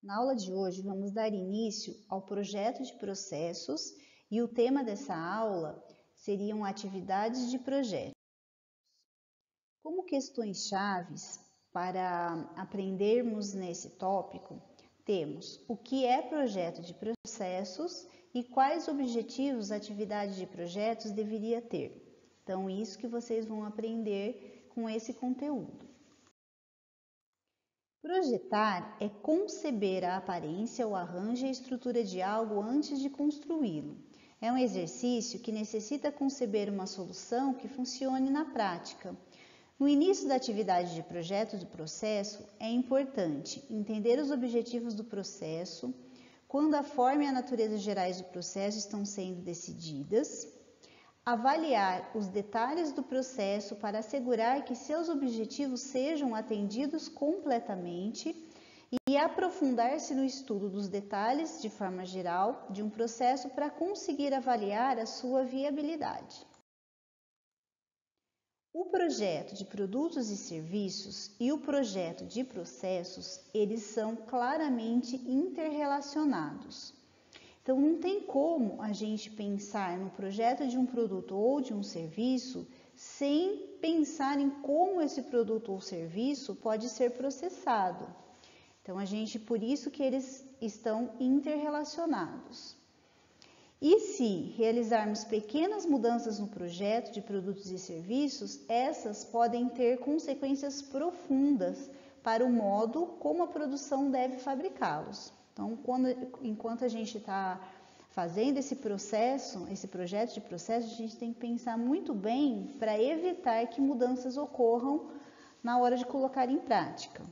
Na aula de hoje, vamos dar início ao projeto de processos e o tema dessa aula seriam atividades de projeto. Como questões chaves para aprendermos nesse tópico, temos o que é projeto de processos e quais objetivos a atividade de projetos deveria ter. Então, isso que vocês vão aprender com esse conteúdo. Projetar é conceber a aparência, o arranjo e a estrutura de algo antes de construí-lo. É um exercício que necessita conceber uma solução que funcione na prática. No início da atividade de projeto do processo, é importante entender os objetivos do processo, quando a forma e a natureza gerais do processo estão sendo decididas, avaliar os detalhes do processo para assegurar que seus objetivos sejam atendidos completamente e aprofundar-se no estudo dos detalhes de forma geral de um processo para conseguir avaliar a sua viabilidade. O projeto de produtos e serviços e o projeto de processos, eles são claramente interrelacionados. Então, não tem como a gente pensar no projeto de um produto ou de um serviço sem pensar em como esse produto ou serviço pode ser processado. Então, por isso que eles estão interrelacionados. E se realizarmos pequenas mudanças no projeto de produtos e serviços, essas podem ter consequências profundas para o modo como a produção deve fabricá-los. Então, enquanto a gente está fazendo esse projeto de processo, a gente tem que pensar muito bem para evitar que mudanças ocorram na hora de colocar em prática.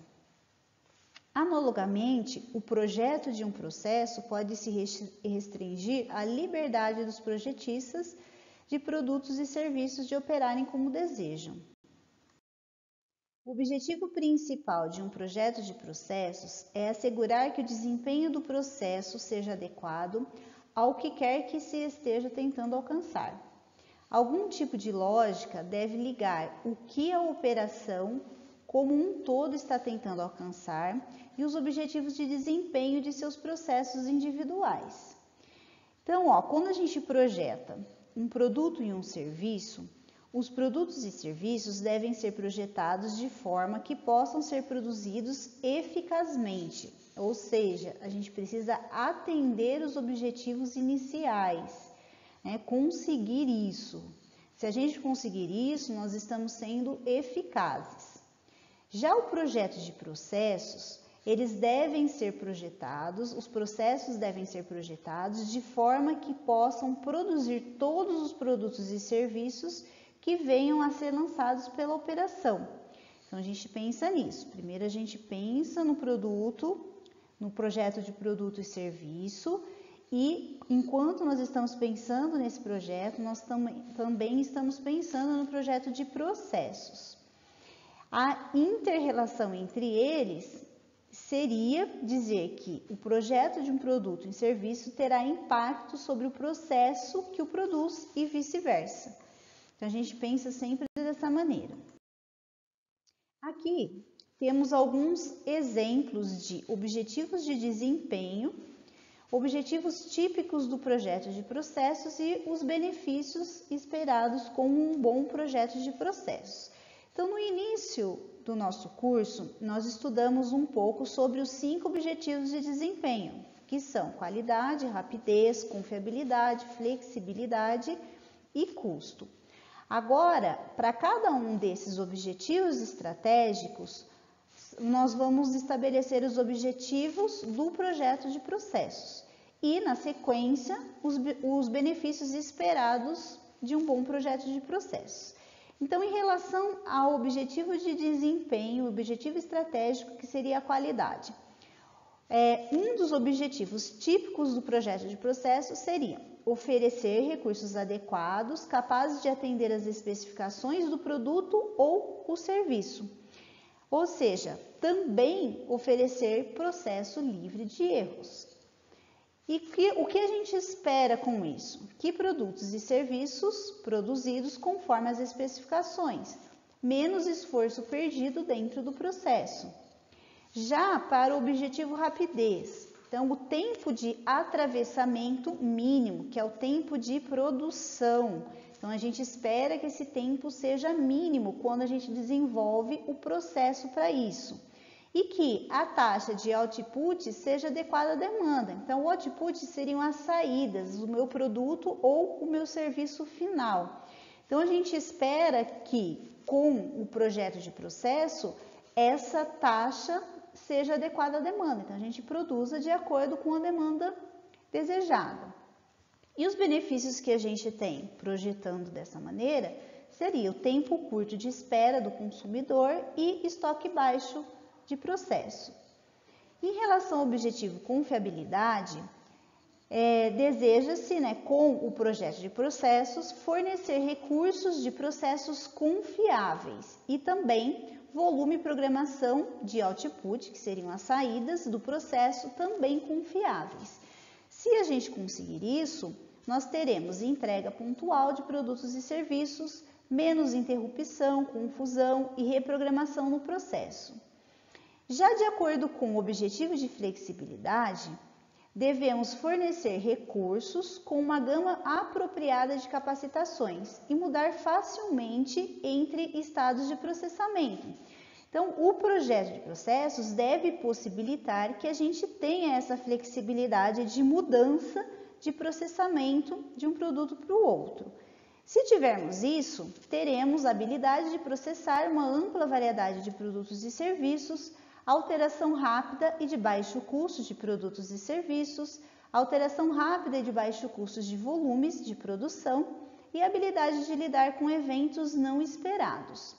Analogamente, o projeto de um processo pode se restringir à liberdade dos projetistas de produtos e serviços de operarem como desejam. O objetivo principal de um projeto de processos é assegurar que o desempenho do processo seja adequado ao que quer que se esteja tentando alcançar. Algum tipo de lógica deve ligar o que a operação como um todo está tentando alcançar e os objetivos de desempenho de seus processos individuais. Então, quando a gente projeta um produto e um serviço, os produtos e serviços devem ser projetados de forma que possam ser produzidos eficazmente, ou seja, a gente precisa atender os objetivos iniciais, conseguir isso. Se a gente conseguir isso, nós estamos sendo eficazes. Já o projeto de processos, eles devem ser projetados, os processos devem ser projetados de forma que possam produzir todos os produtos e serviços que venham a ser lançados pela operação. Então, a gente pensa nisso. Primeiro, a gente pensa no produto, no projeto de produto e serviço, e enquanto nós estamos pensando nesse projeto, nós também estamos pensando no projeto de processos. A inter-relação entre eles seria dizer que o projeto de um produto e serviço terá impacto sobre o processo que o produz e vice-versa. Então, a gente pensa sempre dessa maneira. Aqui temos alguns exemplos de objetivos de desempenho, objetivos típicos do projeto de processos e os benefícios esperados com um bom projeto de processos. Então, no início do nosso curso, nós estudamos um pouco sobre os 5 objetivos de desempenho, que são qualidade, rapidez, confiabilidade, flexibilidade e custo. Agora, para cada um desses objetivos estratégicos, nós vamos estabelecer os objetivos do projeto de processos e, na sequência, os benefícios esperados de um bom projeto de processos. Então, em relação ao objetivo de desempenho, o objetivo estratégico, que seria a qualidade, um dos objetivos típicos do projeto de processo seria oferecer recursos adequados, capazes de atender às especificações do produto ou o serviço. Ou seja, também oferecer processo livre de erros. E o que a gente espera com isso? Que produtos e serviços produzidos conforme as especificações, menos esforço perdido dentro do processo. Já para o objetivo rapidez, então o tempo de atravessamento mínimo, que é o tempo de produção. Então a gente espera que esse tempo seja mínimo quando a gente desenvolve o processo para isso. E que a taxa de output seja adequada à demanda. Então o output seriam as saídas do meu produto ou o meu serviço final. Então a gente espera que com o projeto de processo essa taxa seja adequada à demanda. Então, a gente produza de acordo com a demanda desejada. E os benefícios que a gente tem projetando dessa maneira seria o tempo curto de espera do consumidor e estoque baixo de processo. Em relação ao objetivo confiabilidade, deseja-se, com o projeto de processos, fornecer recursos de processos confiáveis e também volume e programação de output, que seriam as saídas do processo, também confiáveis. Se a gente conseguir isso, nós teremos entrega pontual de produtos e serviços, menos interrupção, confusão e reprogramação no processo. Já de acordo com o objetivo de flexibilidade, devemos fornecer recursos com uma gama apropriada de capacitações e mudar facilmente entre estados de processamento. Então, o projeto de processos deve possibilitar que a gente tenha essa flexibilidade de mudança de processamento de um produto para o outro. Se tivermos isso, teremos a habilidade de processar uma ampla variedade de produtos e serviços, alteração rápida e de baixo custo de produtos e serviços, alteração rápida e de baixo custo de volumes de produção e habilidade de lidar com eventos não esperados.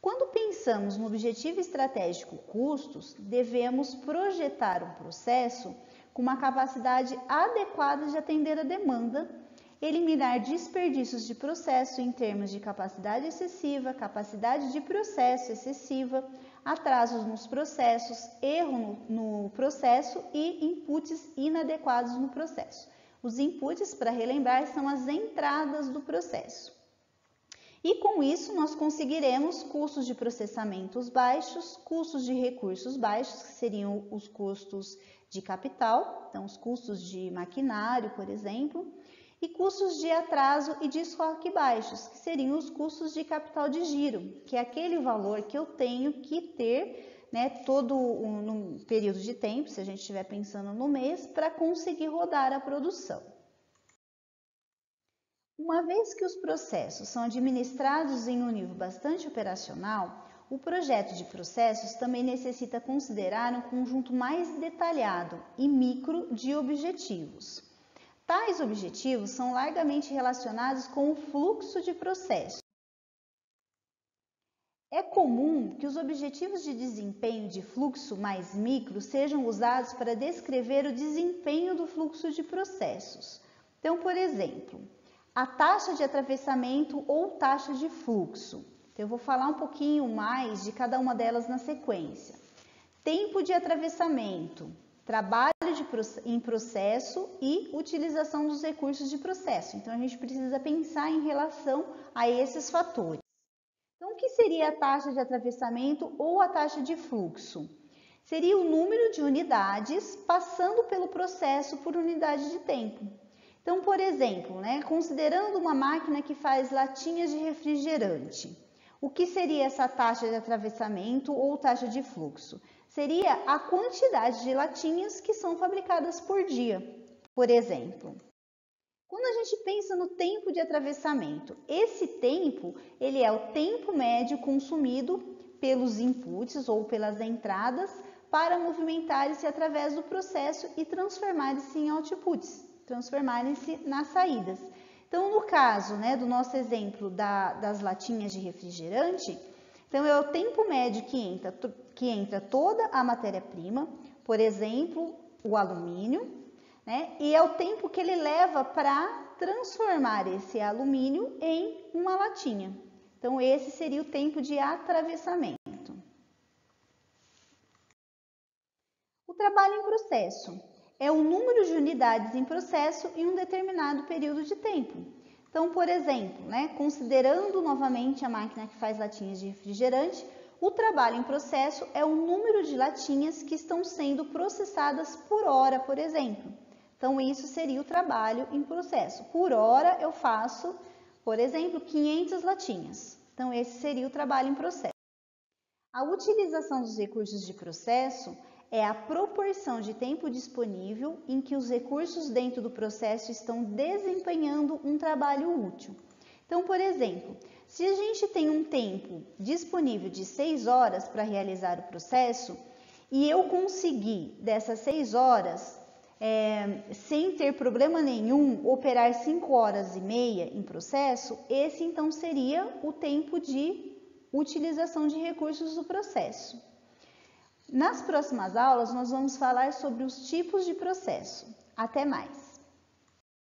Quando pensamos no objetivo estratégico custos, devemos projetar um processo com uma capacidade adequada de atender a demanda, eliminar desperdícios de processo em termos de capacidade excessiva, capacidade de processo excessiva, atrasos nos processos, erro no processo e inputs inadequados no processo. Os inputs, para relembrar, são as entradas do processo. E com isso, nós conseguiremos custos de processamentos baixos, custos de recursos baixos, que seriam os custos de capital, então os custos de maquinário, por exemplo, e custos de atraso e de estoque baixos, que seriam os custos de capital de giro, que é aquele valor que eu tenho que ter, todo um período de tempo, se a gente estiver pensando no mês, para conseguir rodar a produção. Uma vez que os processos são administrados em um nível bastante operacional, o projeto de processos também necessita considerar um conjunto mais detalhado e micro de objetivos. Tais objetivos são largamente relacionados com o fluxo de processo. É comum que os objetivos de desempenho de fluxo mais micro sejam usados para descrever o desempenho do fluxo de processos. Então, por exemplo, a taxa de atravessamento ou taxa de fluxo. Então, eu vou falar um pouquinho mais de cada uma delas na sequência. Tempo de atravessamento, trabalho em processo e utilização dos recursos de processo. Então, a gente precisa pensar em relação a esses fatores. Então, o que seria a taxa de atravessamento ou a taxa de fluxo? Seria o número de unidades passando pelo processo por unidade de tempo. Então, por exemplo, considerando uma máquina que faz latinhas de refrigerante, o que seria essa taxa de atravessamento ou taxa de fluxo? Seria a quantidade de latinhas que são fabricadas por dia, por exemplo. Quando a gente pensa no tempo de atravessamento, esse tempo, ele é o tempo médio consumido pelos inputs ou pelas entradas para movimentarem-se através do processo e transformarem-se em outputs, transformarem-se nas saídas. Então, no caso do nosso exemplo das latinhas de refrigerante, então é o tempo médio que entra toda a matéria-prima, por exemplo, o alumínio, e é o tempo que ele leva para transformar esse alumínio em uma latinha. Então, esse seria o tempo de atravessamento. O trabalho em processo é o número de unidades em processo em um determinado período de tempo. Então, por exemplo, considerando novamente a máquina que faz latinhas de refrigerante, O trabalho em processo é o número de latinhas que estão sendo processadas por hora, por exemplo. Então, isso seria o trabalho em processo. Por hora, eu faço, por exemplo, 500 latinhas. Então, esse seria o trabalho em processo. A utilização dos recursos de processo é a proporção de tempo disponível em que os recursos dentro do processo estão desempenhando um trabalho útil. Então, por exemplo, se a gente tem um tempo disponível de 6 horas para realizar o processo e eu conseguir dessas 6 horas, sem ter problema nenhum, operar 5 horas e meia em processo, esse então seria o tempo de utilização de recursos do processo. Nas próximas aulas, nós vamos falar sobre os tipos de processo. Até mais!